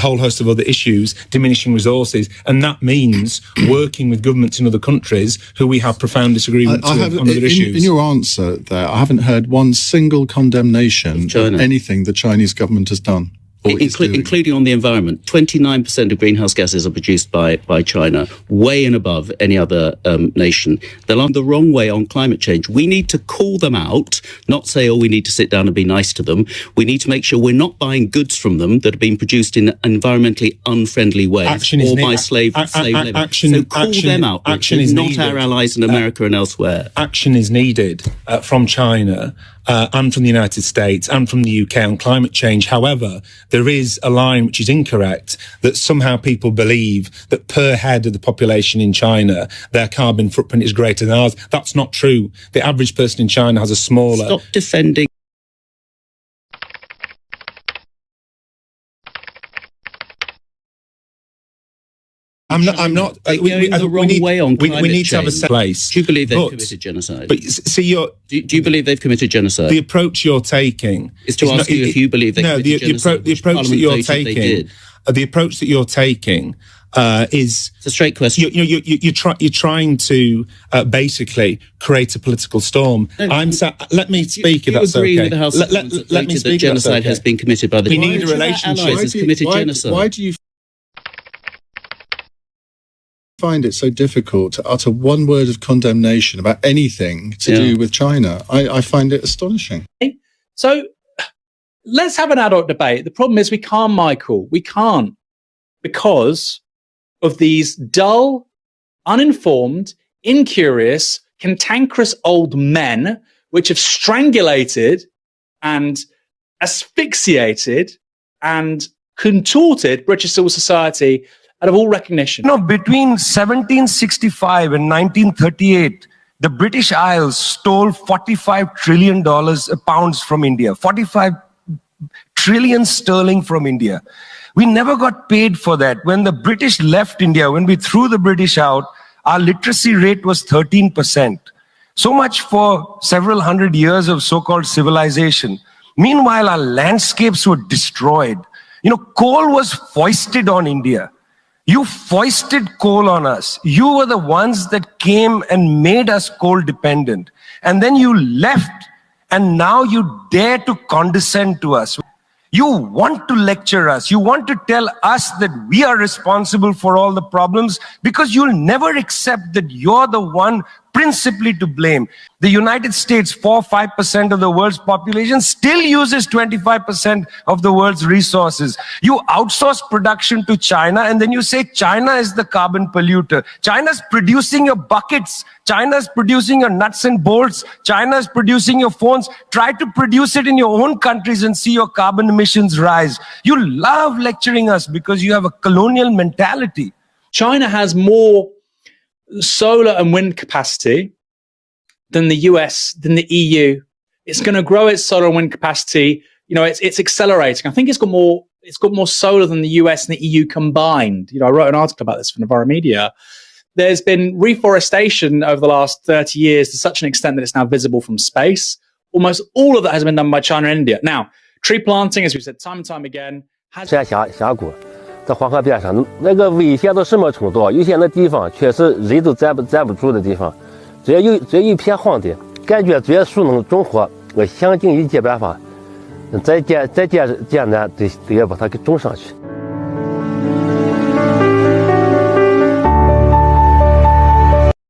whole host of other issues, diminishing resources, and that means working with governments in other countries who we have profound disagreements with on other issues. In your answer there, I haven't heard one single condemnation of anything the Chinese government has done. Including on the environment. 29% of greenhouse gases are produced by China, way and above any other nation. They're on the wrong way on climate change. We need to call them out, not say, oh, we need to sit down and be nice to them. We need to make sure we're not buying goods from them that are being produced in environmently unfriendly ways or by slave labor. So call them out. Action is not needed. Our allies in America and elsewhere. Action is needed from China and from the United States and from the UK on climate change. However, there is a line which is incorrect, that somehow people believe that per head of the population in China, their carbon footprint is greater than ours. That's not true. The average person in China has a smaller... Stop defending... I'm not. We need to have a place. Do you believe they've committed genocide? But see, do you believe they've committed genocide? The approach you're taking is to ask you if you believe they committed genocide. The approach that you're taking is it's a straight question. You're trying to basically create a political storm. Let me speak. If that's okay. Let me speak. Genocide has been committed by the. We need a relationship. Has committed genocide. Why do you find it so difficult to utter one word of condemnation about anything to do with China? I find it astonishing. So let's have an adult debate. The problem is we can't, Michael. We can't, because of these dull, uninformed, incurious, cantankerous old men which have strangulated and asphyxiated and contorted British civil society out of all recognition. Between 1765 and 1938, the British Isles stole $45 trillion pounds from India, 45 trillion sterling from India. We never got paid for that. When the British left India, when we threw the British out, our literacy rate was 13%. So much for several hundred years of so-called civilization. Meanwhile, our landscapes were destroyed. Coal was foisted on India. You foisted coal on us. You were the ones that came and made us coal dependent. And then you left, and now you dare to condescend to us. You want to lecture us. You want to tell us that we are responsible for all the problems, because you'll never accept that you're the one principally to blame. The United States, 4-5% of the world's population, still uses 25% of the world's resources. You outsource production to China, and then you say China is the carbon polluter. China's producing your buckets. China's producing your nuts and bolts. China's producing your phones. Try to produce it in your own countries and see your carbon emissions rise. You love lecturing us because you have a colonial mentality. China has more solar and wind capacity than the US, than the EU. It's going to grow its solar and wind capacity. It's accelerating. I think it's got more solar than the US and the EU combined. I wrote an article about this for Enviromedia. There's been reforestation over the last 30 years to such an extent that it's now visible from space. Almost all of that has been done by China and India. Now, tree planting, as we've said time and time again, has... 在黄河边上，那个危险到什么程度？有些那地方确实人都站不住的地方，只要有一片荒地，感觉只要树能种活，我想尽一切办法，再艰难都要把它给种上去。